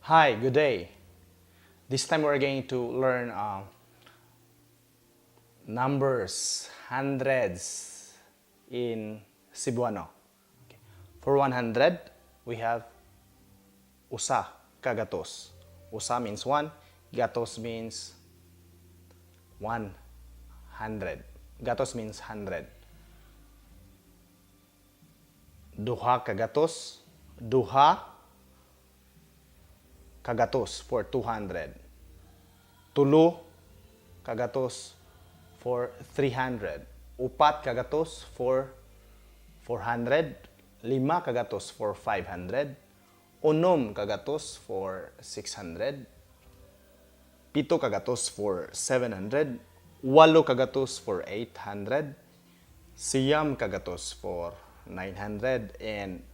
Hi, good day. This time we're going to learn numbers, hundreds in Cebuano. Okay. For 100, we have usa kagatos. Usa means one, gatos means 100. Gatos means 100. Duha kagatos, duha kagatos for 200. Tulo kagatos for 300. Upat kagatos for 400. Lima kagatos for 500. Unom kagatos for 600. Pito kagatos for 700. Walo kagatos for 800. Siyam kagatos for 900. And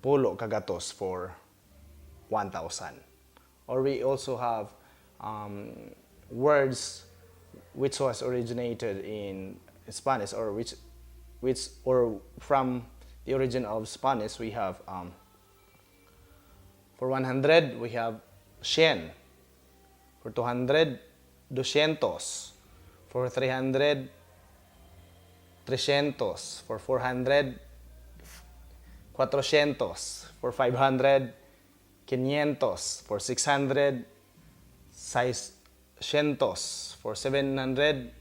Pulo kagatos for 1,000. Or we also have words which was originated in Spanish, or or from the origin of Spanish. We have for 100 we have cien. For 200, doscientos. For 300, trescientos. For 400, 400. For 500, 500. For 600, 600. For 700,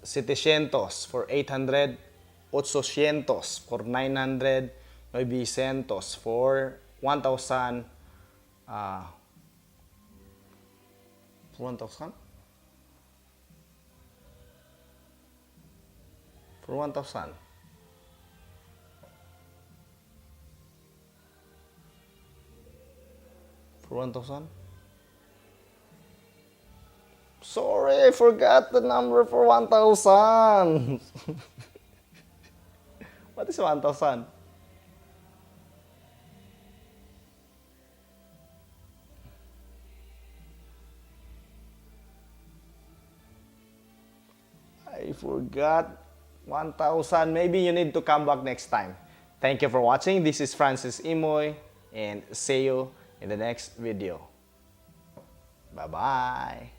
700. For 800, 800. For 900, 900. For 1,000, 1,000? For 1,000. For 1,000? Sorry, I forgot the number for 1,000. What is 1,000? I forgot 1,000. Maybe you need to come back next time. Thank you for watching. This is Francis Imoy, and see you in the next video. Bye-bye.